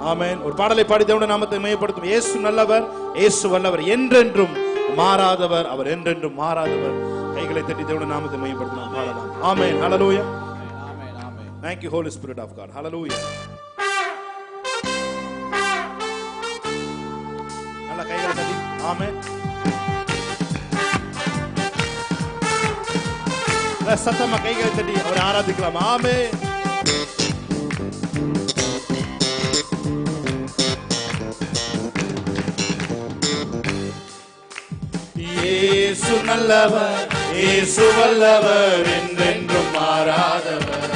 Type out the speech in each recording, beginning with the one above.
ஆமென். ஒரு பாடலை பாடி தேவனுடைய நாமத்தை மகிமைப்படுத்தும். இயேசு நல்லவர், இயேசு வல்லவர், என்றென்றும் மாறாதவர், அவர் என்றென்றும் மாறாதவர். கைகளை தட்டி தேவனுடைய நாமத்தை மகிமைப்படுத்தலாம், பாடலாம். ஆமென். ஹல்லேலூயா. ஆமென். ஆமென். Thank you Holy Spirit of God. Hallelujah. நல்ல கைகளை தட்டி. ஆமென். சத்தமா கைகளை தட்டி அவரை ஆராதிக்கலாம். ஆமென். இயேசு நல்லவர், இயேசு வல்லவர், என்றென்றும் மாறாதவர்,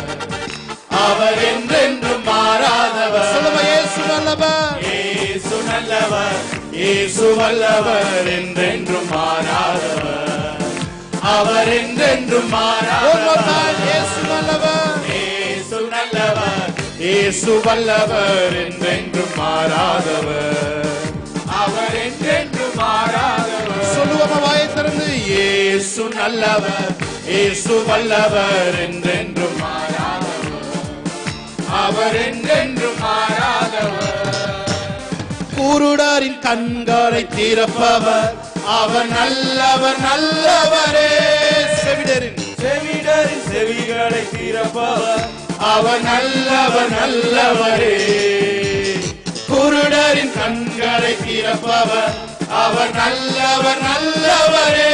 அவர் என்றென்றும் மாறாதவர். சொல்லுங்க, இயேசு நல்லவர், இயேசு நல்லவர், இயேசு வல்லவர், என்றென்றும் மாறாதவர், அவர் என்றென்றும் மாறாதவர். இயேசு நல்லவர், இயேசு நல்லவர், இயேசு வல்லவர், என்றென்றும் மாறாதவர், அவர் என்றென்றும் மாறாதவர். சொல்லுவோமா வாயை திறந்து? இயேசு நல்லவர், இயேசு வல்லவர், என்றென்றும் மாறாதவர், அவர் என்றென்றும் மாறாதவர். குருடரின் கண்களை திறப்பவர், அவர் நல்லவர், நல்லவரே. செவிடரின் செவிகளை திறப்பவர், அவர் நல்லவர், நல்லவரே. குருடரின் கண்களை திறப்பவர், அவர் நல்லவர், நல்லவரே.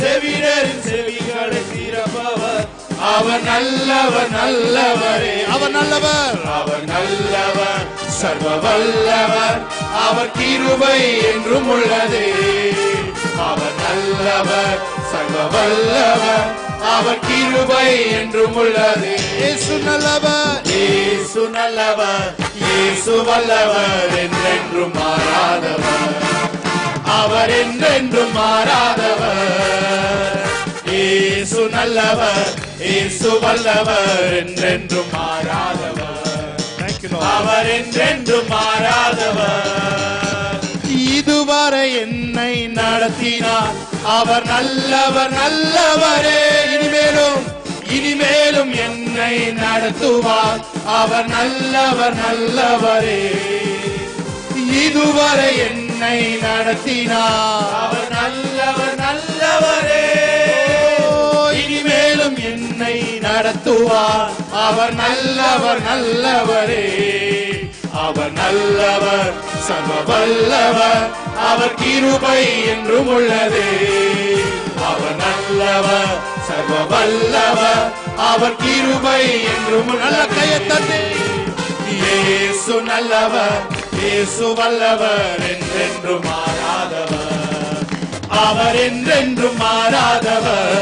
செவிடரின் செவிகளை திறப்பவர், அவர் நல்லவர், நல்லவரே. அவர் நல்லவர், அவர் நல்லவர், சர்வ வல்லவர், அவர் கிருபை என்றும் உள்ளதே. அவர் நல்லவர், சர்வ வல்லவர், அவர் கிருபை என்றும் உள்ளதே. இயேசு நல்லவர், இயேசு நல்லவர், இயேசு வல்லவர், என்றென்றும் மாறாதவர், அவர் என்றென்றும் மாறாதவர். இயேசு நல்லவர், இயேசு வல்லவர், என்றென்றும் மாறாதவர், அவர் என்றென்றும் மாறாதவர். இதுவரை என்னை நடத்தினார், அவர் நல்லவர், நல்லவரே. இனிமேலும் என்னை நடத்துவார், அவர் நல்லவர், நல்லவரே. இதுவரை என்னை நடத்தினார், அவர் நல்லவர், நல்லவரே. இனிமேலும் என்னை நடத்துவார், அவர் நல்லவர், நல்லவரே. அவர் நல்லவர், சர்வ வல்லவர், அவர் கிருபை என்றும் உள்ளதே. அவர் நல்லவர், சர்வ வல்லவர், அவர் கிருபை என்றும். நல்ல கையை தட்டி. இயேசு நல்லவர், இயேசு வல்லவர், என்றென்றும் மாறாதவர், அவர் என்றென்றும் மாறாதவர்.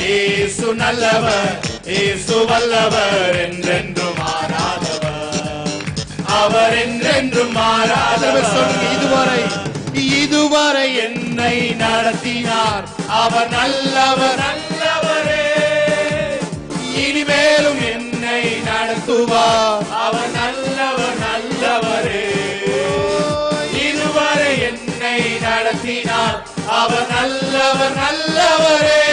இயேசு நல்லவர், இயேசு வல்லவர், என்றென்றும் மாறாதவர், அவர் என்றென்றும் மாறாதவர். இதுவரை என்னை நடத்தினார், அவர் நல்லவர், நல்லவரே. இனிமேலும் என்னை நடத்துவார், அவர் நல்லவர், நல்லவரே. இதுவரை என்னை நடத்தினார், அவர் நல்லவர், நல்லவரே.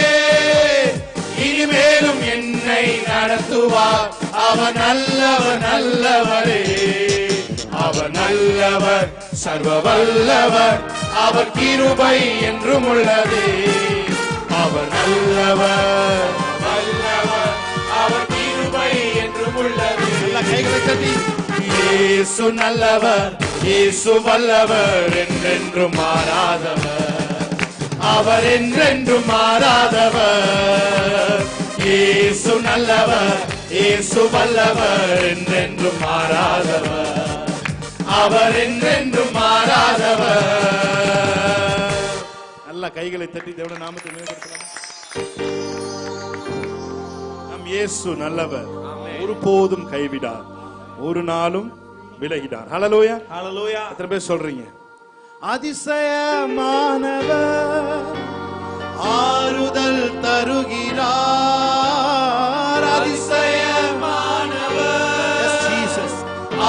இனிமேலும் என்னை நடத்துவார், அவர் நல்லவர், நல்லவரே. அவர் நல்லவர், சர்வ வல்லவர், அவர் கிருபை என்றும் உள்ளதே. அவர் நல்லவர், வல்லவர், அவர் கிருபை என்றும் உள்ளதே. கைகளை தட்டி. இயேசு நல்லவர், இயேசு வல்லவர், என்றென்றும் மாறாதவர், அவர் என்றென்றும் மாறாதவர். இயேசு நல்லவர், இயேசு வல்லவர், என்றென்றும் மாறாதவர், அவர் என்றென்றும் மாறாதவர். நல்ல கைகளை தட்டி தேவனுடைய நாமத்தை மேம்படுத்தலாம். நம் இயேசு நல்லவர், ஒருபோதும் கைவிடார், ஒரு நாளும் விலகிடார். ஹல்லேலூயா, ஹல்லேலூயா. எத்தனை பேர் சொல்றீங்க? அதிசயமானவர், ஆறுதல் தருகிறார். அதிசயமானவர்,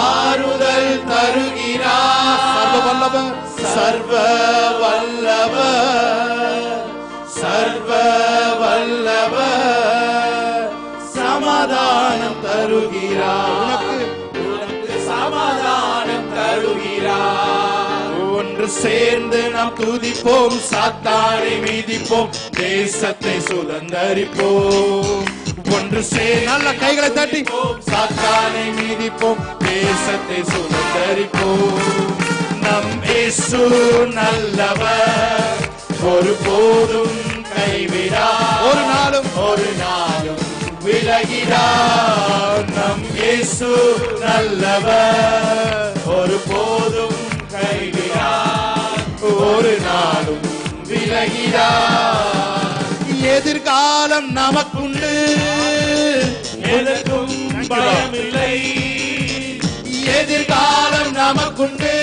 ஆறுதல் தருகிறார். சர்வ வல்லவர், சர்வ வல்லவர், சர்வ வல்லவர், சமாதானம் தருகிறார். ஒன்று சேர்ந்து நாம் துதிப்போம், சாத்தானை மீதிப்போம், தேசத்தை சுதந்தரிப்போம். ஒன்று சேர்ந்து நல்ல கைகளை தட்டி சாத்தானை மீதிப்போம், தேசத்தை சுதந்தரிப்போம். நம் இயேசு நல்லவர், ஒருபோதும் கைவிடார், ஒரு நாளும் விலகிடார். நம் இயேசு நல்லவர், ஒருபோதும் கைவிடார், ஒரு நாளும் விலகிடார். எதிர்காலம் நமக்குண்டு, எதற்கும் பயமில்லை. எதிர்காலம் நமக்குண்டு,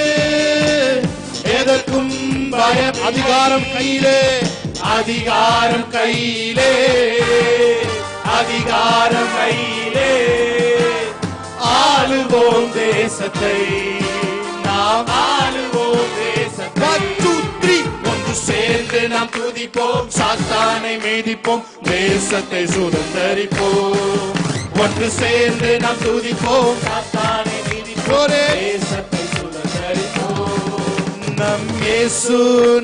எதற்கும் பயம். அதிகாரம் கையிலே, அதிகாரம் கையிலே, அதிகாரம் கையிலே. ஆளுவோம் தேசத்தை, நாம் ஆளுவோம் தேசத்தை. ஒன்று சேர்ந்து நாம் துதிப்போம், சாத்தானை மீதிப்போம், தேசத்தை சுதந்தரிப்போம். ஒன்று சேர்ந்து நாம் துதிப்போம், சாத்தானை மீதிப்போம், தேசத்தை சுதந்தரிப்போம். நம் இயேசு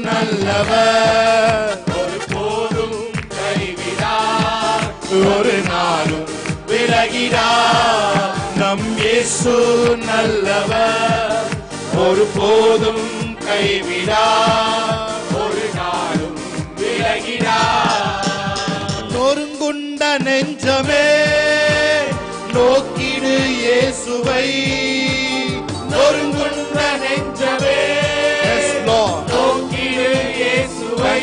நல்லவர், ஒருபோதும் கைவிடார், ஒரு நாளும் விலகிடார். நம் இயேசு நல்லவர், ஒருபோதும் கைவிடார், ஒரு நாளும் விலகிடார். நொறுங்குண்ட நெஞ்சமே நோக்கிடு இயேசுவை, நொறுங்குண்ட நெஞ்சமே நோக்கிடு இயேசுவை.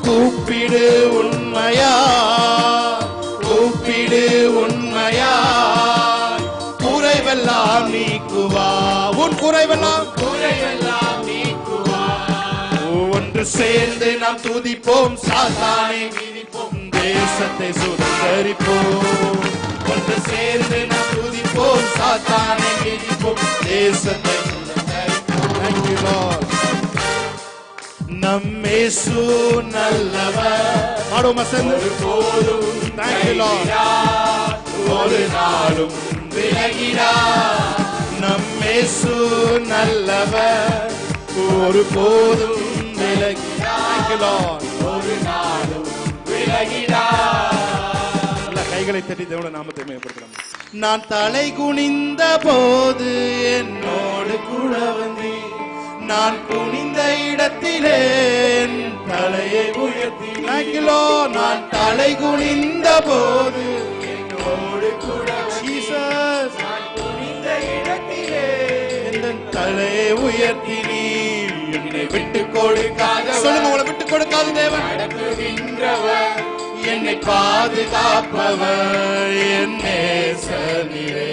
கூப்பிடு உண்மையா, கூப்பிடு உண்மையா, குறைவெல்லாம் நீக்குவா, உன் குறைவெல்லாம் நீக்குவா. ஒன்று சேர்ந்து நாம் துதிப்போம், சாத்தானை மீதிப்போம், தேசத்தை சுதந்தரிப்போம். ஒன்று சேர்ந்து நாம் துதிப்போம், சாத்தானை மீதிப்போம், தேசத்தை சுதந்தரிப்போம். Thank you Lord. நம் இயேசு நல்லவர், ஒருபோதும் கைவிடார், ஒரு நாளும் விலகிடார். நம் இயேசு நல்லவர், ஒருபோதும் விலகிடார், ஒரு நாளும் விலகிடார். நல்ல கைகளை தட்டி தேவனுடைய நாமத்தை மேம்படுத்தலாம். நான் தலை குனிந்த போது என்னோடு கூட வந்தீர், நான் குனிந்த இடத்திலே தலையை உயர்த்தினோ. நான் தலை குனிந்த போது என்னோடு கூட ஜீசஸ், நான் குனிந்த இடத்திலே என் தலையை உயர்த்தினீர். என்னை விட்டு கொடுக்காத, சொல்லுங்க, உங்களை விட்டு கொடுக்காத தேவன், நடத்துகின்றவர், என்னை பாதுகாப்பவர், என் நேசரே.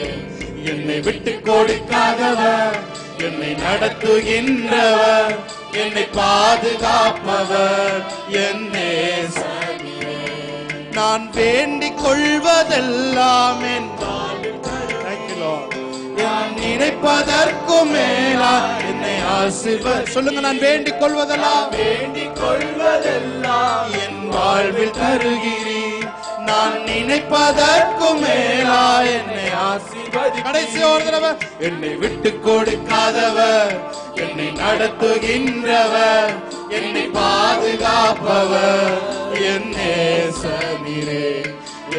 என்னை விட்டு கொடுக்காதவர், என்னை நடத்துகின்றவர், என்னை பாதுகாப்பவர், என் நேசரே. நான் வேண்டிக் கொள்வதெல்லாம் என் நான் நினைப்பதற்கும் மேலா என்னை ஆசீர்வதி. சொல்லுங்க, நான் வேண்டிக் கொள்வதெல்லாம், வேண்டிக் கொள்வதெல்லாம் என் வாழ்வில் தருகிறீர். நான் நினைப்பதற்கும் மேலா என்னை ஆசீர்வதி. கடைசி ஒரு தடவை, என்னை விட்டு கொடுக்காதவர், என்னை நடத்துகின்றவர், என்னை பாதுகாப்பவர், என் நேசரே.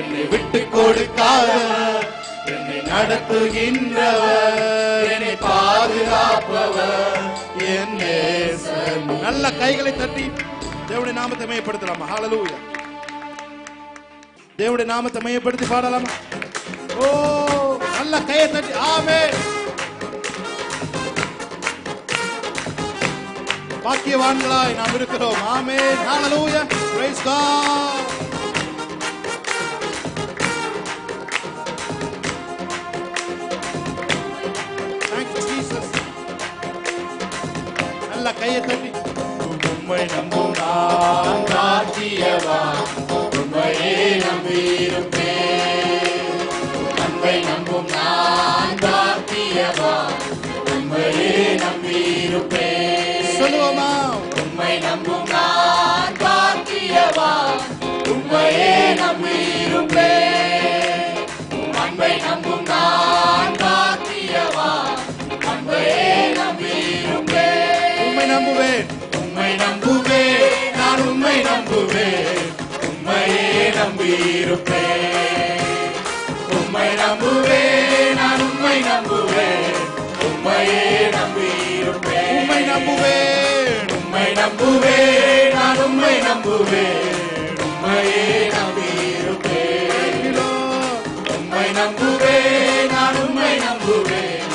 என்னை விட்டு கொடுக்காதவர், என்னை நடத்துகின்றவர், என்னை பாதுகாப்பவர், என் நேசரே. நல்ல கைகளை தட்டி தேவனுடைய நாமத்தை மையப்படுத்தலாமா? ஹalleluya. தேவனுடைய நாமத்தை மையப்படுத்தி பாடலாமா? ஓ, நல்ல கையை தட்டி ஆமென். பாக்கியவான்களாய் நாம் இருக்கிறோம். ஆமென். ஹalleluya. Praise God. கையை தட்டி உம்மை நம்பும் நான் பாக்கியவான், உம்மையே நம்பியிருப்பேன். அன்பை நம்பும் நான் பாக்கியவான், உம்மையே நம்பியிருப்பேன். சொல்லுவோமா? உம்மை நம்பும் நான் பாக்கியவான், நம்புவேன், நான் உம்மை நம்புவேன், உம்மையே நம்பியிருப்பேன். உம்மை நம்புவேன், நான் உம்மை நம்புவேன், உம்மையே நம்பியிருப்பேன். உம்மை நம்புவேன், உம்மை நம்புவேன், நான் உம்மை நம்புவேன், உம்மையே நம்பியிருப்பேன். உம்மை நம்புவேன், நான் உம்மை நம்புவேன்,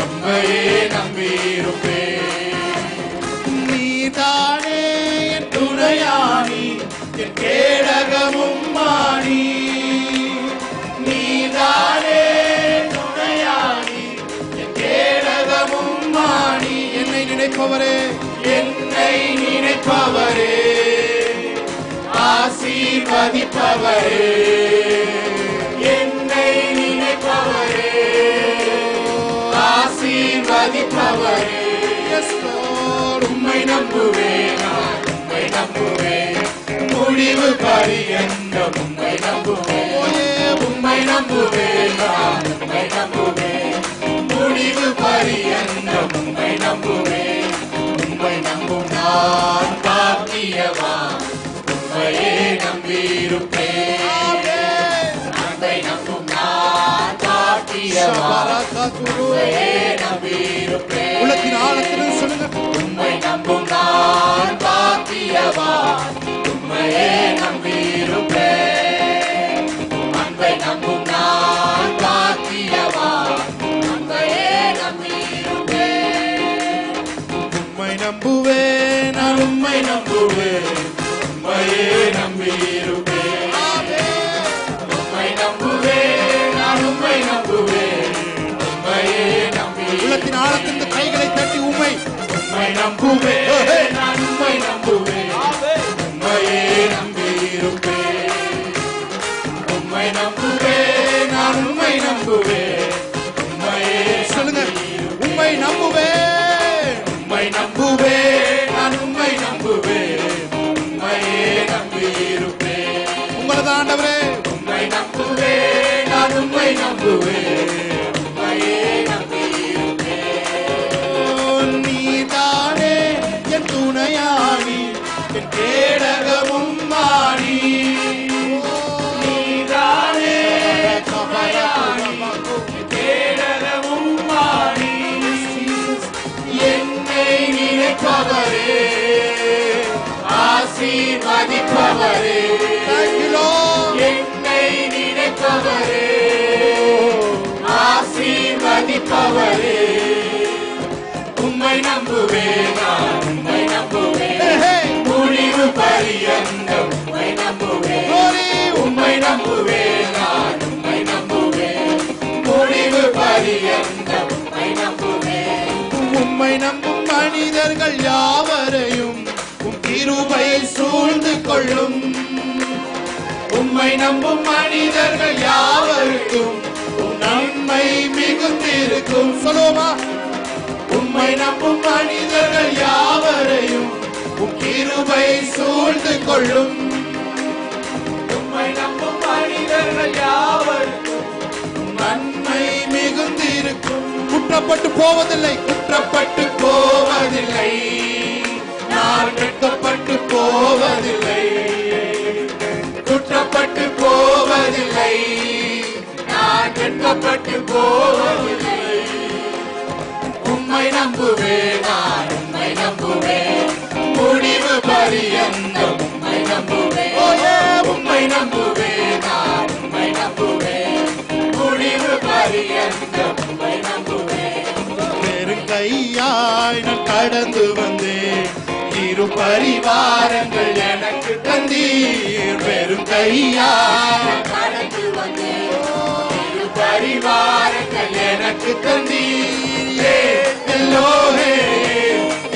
உம்மையே நம்பியிருப்பேன். நீதானே என் துணையானி, என் கேடகமும் மாணி. நீதானே துணையானி, என் கேடகமும் மாணி. என்னை நினைப்பவரே, என்னை நினைப்பவரே, ஆசீர்வதிப்பவரே, என்னை நினைப்பவரே, ஆசீர்வதிப்பவரே. உம்மை நம்புவேன், நான் உம்மை நம்புவேன், முடிவு பரியந்தம் உம்மை நம்புவேன். உம்மை நம்புவேன், நான் உம்மை நம்புவேன், முடிவு பரியந்தம் உம்மை நம்புவேன். உம்மை நம்பும் நான் பாக்கியவான், உம்மையே நம்பியிருப்பேன். உம்மை நம்பும் நான் பாக்கியவான், உம்மையே நம்பியிருப்பேன். உலகின் ஆழத்திலிருந்து சொல்லுங்க. உம்மை நம்பும் நான் பாக்கியவான், உம்மையே நம்பியிருப்பேன். அன்பை நம்பும் நான் பாக்கியவான், உம்மையே நம்பியிருப்பேன். உம்மை நம்புவேன், நான் உம்மை நம்புவேன், உம்மையே நம்பியிருப்பேன். உம்மை நம்புவேன், நான் உம்மை நம்புவேன், உம்மையே நம்பியிருப்பேன். உள்ளத்தின் ஆழத்திலிருந்து கைகளை தட்டி உம்மை நம்புவேன், நான் உம்மை நம்புவேன், உம்மையே நம்பியிருப்பேன். உம்மை நம்புவேன், நான் உம்மை நம்புவேன், உம்மையே சொல்லுங்க. உம்மை நம்புவேன், உம்மை நம்புவேன், நான் உம்மை நம்புவேன், உம்மையே நம்பியிருப்பேன். உங்களது ஆண்டவரே, உம்மை நம்புவேன், நான் உம்மை நம்புவேன், உம்மையே நம்பியிருப்பேன். நீதானே என் துணையானி, என் கேடகமும் மாணி. நீதானே துணையானி, என் கேடகமும் மாணி. என்னை நினைப்பவரே, ஆசீர்வதிப்பவரே, என்னை நினைப்பவரே, ஆசீர்வதிப்பவரே. உம்மை நம்புவேன், நான் உம்மை நம்புவேன், முடிவு பரியந்தம் உம்மை நம்புவேன். உம்மை நம்புவேன், நான் உம்மை நம்புவேன், முடிவு பரியந்தம் உம்மை நம்புவேன். உம்மை நம்பும் மனிதர்கள் யாவரையும் உம் கிருபை சூழ்ந்து கொள்ளும். உம்மை நம்பும் மனிதர்கள் யாவருக்கும் உம் நன்மை மிகுந்திருக்கும். சொல்லுவோமா? உம்மை நம்பும் மனிதர்கள் யாவரையும் உம் கிருபை சூழ்ந்து கொள்ளும். உம்மை நம்பும் மனிதர்கள் யாவருக்கும் நன்மை மிகுந்திருக்கும். குற்றப்பட்டு போவதில்லை, குற்றப்பட்டு போவதில்லை, நான் வெட்கப்பட்டு போவதில்லை. குற்றப்பட்டு போவதில்லை, நான் வெட்கப்பட்டு போவதில்லை. உம்மை நம்புவேன், நான் உம்மை நம்புவேன், முடிவு பரியந்தம் உம்மை நம்புவேன். உம்மை நம்புவேன், நான் உம்மை நம்புவேன், முடிவு பரியந்தம் உம்மை நம்புவேன். வெறும் கையாய் நான் கடந்து வந்தேன், இரு பரிவாரங்கள் எனக்கு தந்தீர். வெறும் கையாய் கடந்து வந்தேன், இரு பரிவாரங்கள் எனக்கு தந்தீர். எல்லோரே,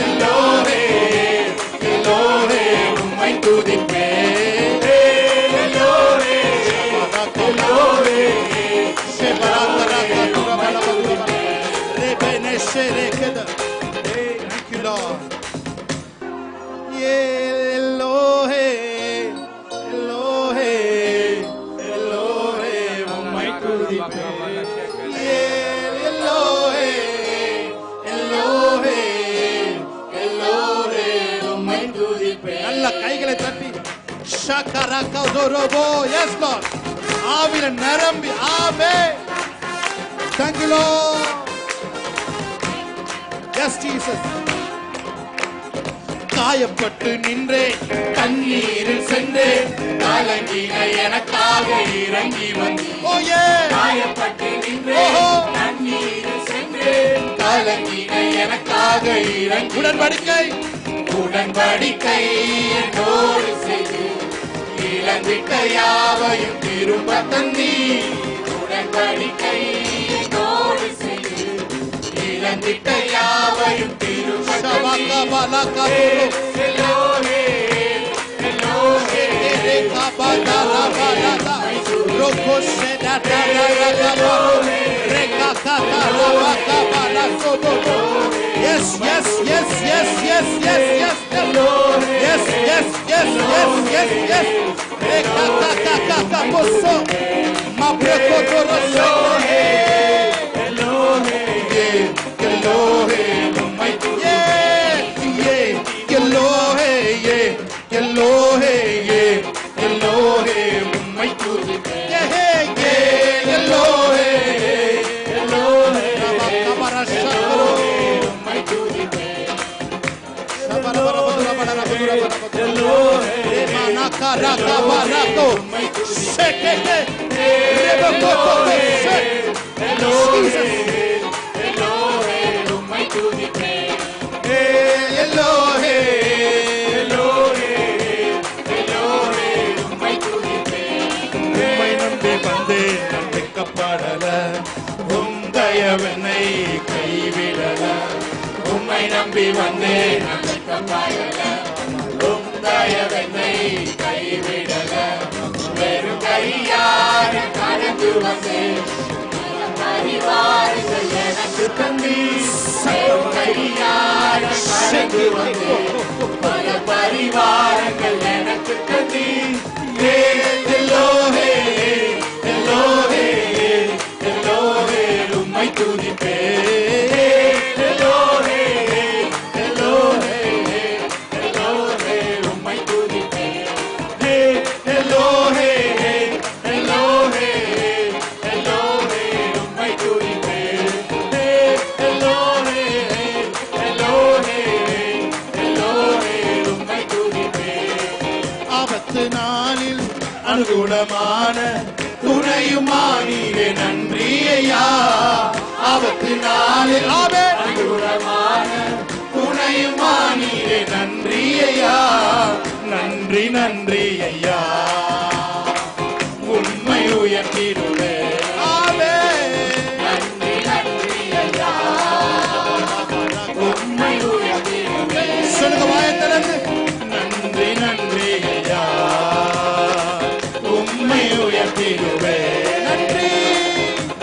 எல்லோரே, எல்லோரே உம்மை துதிப்பேன். எல்லோரே, எல்லோரே, Thank you, Lord. Elohe, Elohe, Elohe, உம்மை துதிப்பேன். Elohe, Elohe, Yes, Lord. ஆவில நிரம்பி. Amen. Thank you, Lord. Yes, Jesus. காயப்பட்டு நின்றே கண்ணீரில் சென்றே கலங்கின எனக்காக இறங்கி வந்து. Oh yeah. காயப்பட்டு நின்றே கண்ணீரில் சென்றே கலங்கின எனக்காக இறங்கி. உடன்படிக்கை என்னோடு செய்து இழந்திட்ட யாவையும் திரும்ப தந்தி. உடன்படிக்கை என்னோடு செய்து இழந்திட்ட யாவையும் திரும்ப Yes, yes, yes, yes, yes, yes, yes, yes, yes, yes, yes, yes, yes, yes. Posso, ma precotoro Elohe, Elohe, Elohe, my yeah, Elohe, Elohe, Elohe, my good, yeah, Elohe, Elohe, Kabara Shakro, my good, Sabara Elohe, Manaka Barato, Shekeke, Rebakoto, Shek, Elohe, Elohe, my good, Elohe, Elohe, Elohe, my good, உம்மை நம்பி வந்தேன் நம்பிக்கப்பாடல உந்தயவனை கைவிடல. உம்மை நம்பி வந்தேன் நம்பிக்கப்பாடல உந்தயவனை கைவிடல. வெறும் கையார கடந்து வந்தேன் பரிவாரங்கள் எனக்கு தந்தி. கையார கடந்து வந்தேன் பல பரிவாரங்கள் எனக்கு தந்தி. எல்லோரே எல்லோரே எல்லோரே உம்மை துதிப்பேன். எல்லோரே எல்லோரே எல்லோரே உம்மை துதிப்பேன். எல்லோரே எல்லோரே எல்லோரே உம்மை துதிப்பேன். எல்லோரே எல்லோரே எல்லோரே உம்மை துதிப்பேன். ஆபத்து நாளில் அனுகூலமான துணையுமானீரே நன்றி ஐயா. ஆபத்து நாளில் அனுகூலமான துணையுமானீரே நன்றி ஐயா. நன்றி நன்றி ஐயா. உண்மை உயர்த்திடுவே. நன்றி நன்றி ஐயா. உண்மை உயர்த்திடுவே. சொல்லுங்க வாயத்திலிருந்து. நன்றி நன்றி ஐயா. உம்மை உயர்த்திடுவே. நன்றி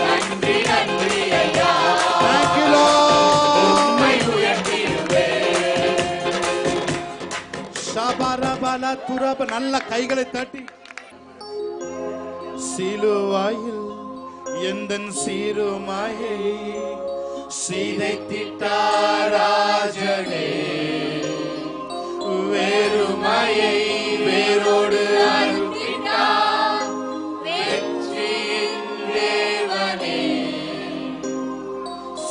நன்றி நன்றி ஐயா. Thank you Lord. உம்மை உயர்த்திடுவே. ஷபரபல துரப. நல்ல கைகளை தட்டி. சிலுவாயில் எந்தன் சிறுமாயை சிதைத்திட்டாராஜனே. வேறுமையை வேரோடு அறுத்திட்டார் வெற்றியின் தேவனே.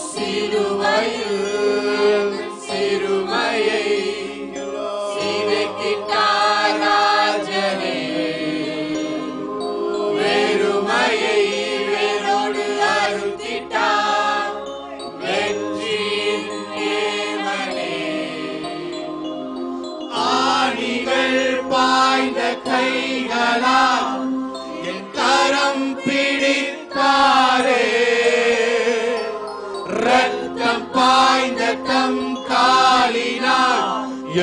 சிலுவையில் சிறுமையை சிதைத்திட்டார் ராஜனே. வேறுமையை வேரோடு அறுத்திட்டார் வெற்றியின் தேவனே. ஆணிகள் பாய்ந்த கைகளா என் கரம் பிடித்தாரே. ரத்தம் பாய்ந்த தம் காலினா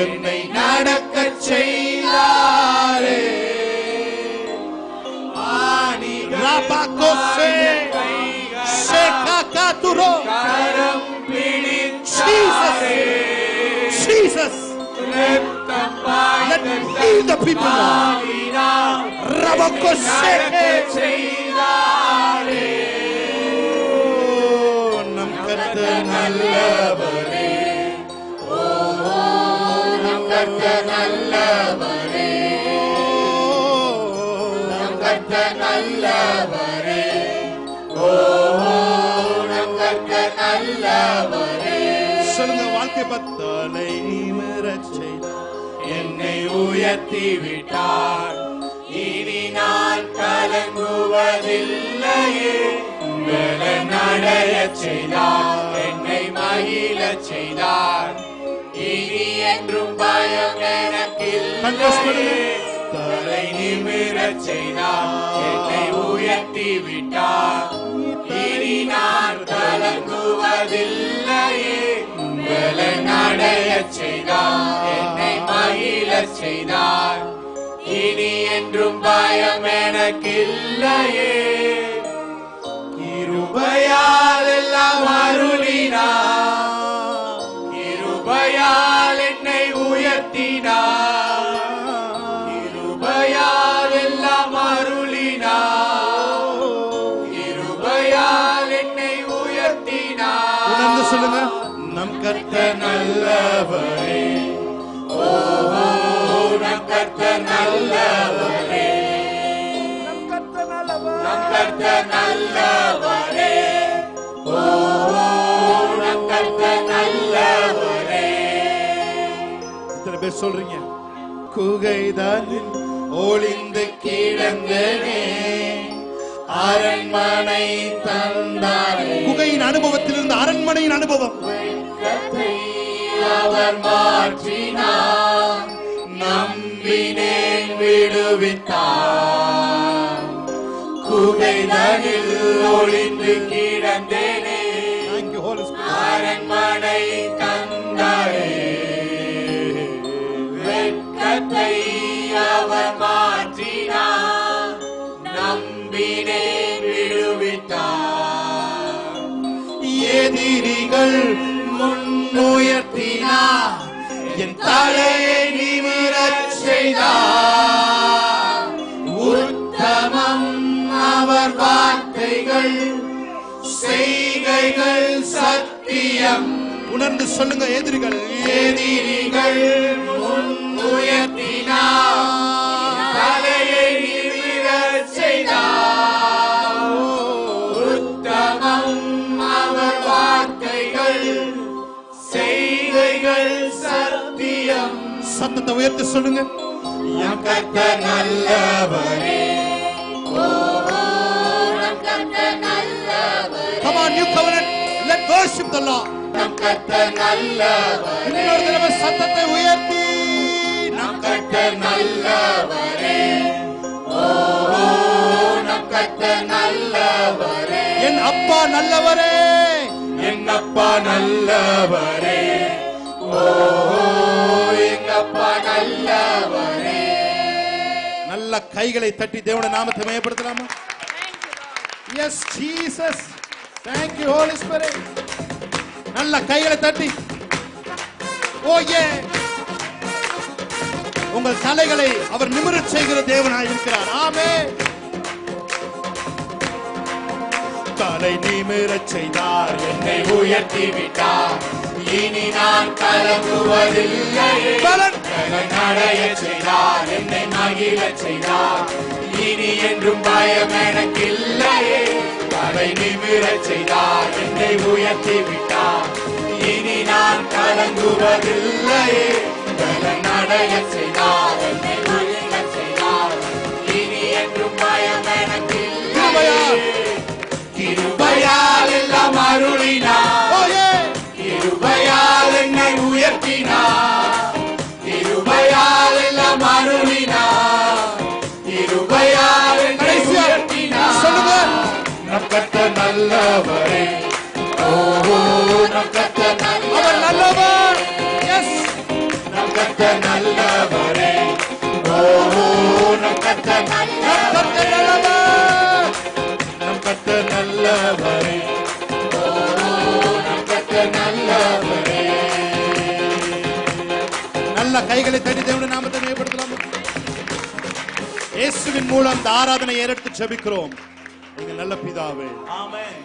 என்னை நடக்கச் செய்தாரே. ஆணிகள் பாய்ந்த கைகளா கரம் பிடித்தாரே. Jesus. Let me heal the people now. நம் கர்த்தர் நல்லவரே. நம் கர்த்தர் நல்லவரே. கர்த்தர் நல்லவரே, ஓ நம் கர்த்தர் நல்லவரே. சொல்லுங்க, வாழ்க்கை பத்தலை நிமிரச் செய்தார், என்னை உயர்த்தி விட்டார், இனி நான் கலங்குவதில்லையே. நடையச் செய்தார், என்னை மகிழச் செய்தார், இனி என்றும் பயம் எனக்கில்லையே. தலை நிமிரச் செய்தார், என்னை உயர்த்தி விட்டார், இனி நான் கலங்குவதில்லையே. நடையச் செய்தார், என்னை மகிழச் செய்தார், இனி என்றும் பயம் எனக்கில்லையே. கிருபையால் எல்லாம் அருளினார், கிருபையால் என்னை உயர்த்தினார், கிருபையால் எல்லாம் அருளினார், கிருபையால் என்னை உயர்த்தினார். உணர்ந்து சொல்லுங்க, நம் கர்த்தர் நல்லவரே, ஓ நம் கர்த்தர் நல்லவரே, நம் கர்த்தர் நல்லவரே, ஓ நம் கர்த்தர் நல்லவரே. இத்தனை பேர் சொல்றீங்க, குகைதான் ஒளிந்து கிடந்தனே, அரண்மனை தந்தாரே. குகையின் அனுபவத்திலிருந்து அரண்மனையின் அனுபவம். அவர் மாற்றினார், நம்பினேன் விடுவித்தார். குகைதனில் ஒளிந்து கிடந்தேனே, அரண்மனை தந்தாரே. வெட்கத்தை அவர் மாற்றினார், நம்பினேன் விடுவித்தார். எதிரிகள் முன்னுயர்த்தினார், என் தலையை நிமிரச் செய்தார். உத்தமம் அவர் வார்த்தைகள், செய்கைகள் சத்தியம். உணர்ந்து சொல்லுங்க, எதிரிகள் எதிரிகள் முன்னுயர்த்தினார், தலையை நிமிரச் செய்தார். உத்தமம் அவர் வார்த்தைகள், செய்கைகள் சத்தியம். சத்தத்தை உயர்த்தி சொல்லுங்க, என் கர்த்தர் நல்லவரே, ஓ நம் கர்த்தர் நல்லவரே. Come on, new covenant, let's worship the Lord. நம் கர்த்தர் நல்லவரே, இன்னொரு தடவை சத்தத்தை உயர்த்தி, நம் கர்த்தர் நல்லவரே, ஓ நம் கர்த்தர் நல்லவரே. என் அப்பா நல்லவரே, என் அப்பா நல்லவரே, ஓ என் அப்பா நல்லவரே. நல்ல கைகளை தட்டி தேவனுடைய நாமத்தை மகிமைப்படுத்தலாமா? Yes, Jesus. Thank you, Holy Spirit. நல்ல கைகளை தட்டி, ஓ ஏ, உங்கள் தலைகளை அவர் நிமிரச் செய்கிற தேவனாய் இருக்கிறார். ஆமென். தலை நிமிரச் செய்தார், என்னை உயர்த்தி விட்டார், இனி நான் கலங்குவதில்லையே. பலன் நடையச் செய்தார், என்னை மகிழச் செய்தார், இனி என்றும் பயம் எனக்கில்லையே. தலை நிமிரச் செய்தார், என்னை உயர்த்தி விட்டார், இனி நான் கலங்குவதில்லையே. நடையச் செய்தார், என்னை மகிழச் செய்தார், இனி என்றும் பயம் எனக்கில்லையே. கிருபையால் எல்லாம் அருளினார், ஓ ஏ, கிருபையால் என்னை உயர்த்தினார், கிருபையால் எல்லாம் அருளினார், கிருபையால் என்னை உயர்த்தினார். சொல்லுங்க, நம் கர்த்தர் நல்லவரே, ஓ நம் கர்த்தர் அவர் நல்லவர். எஸ், நம் கர்த்தர் நல்லவரே, ஓ நம் கர்த்தர் கர்த்தர் நல்லவர். நம் கர்த்தர் நல்லவரே, ஓ நம் கர்த்தர் நல்லவரே. நல்ல கைகளை தட்டி தேவனுடைய நாமத்தை மகிமைப்படுத்தலாமா? இயேசுவின் மூலம் இந்த ஆராதனை ஏறெடுத்து ஜெபிக்கிறோம். எங்கள் நல்ல பிதாவே, ஆமென்.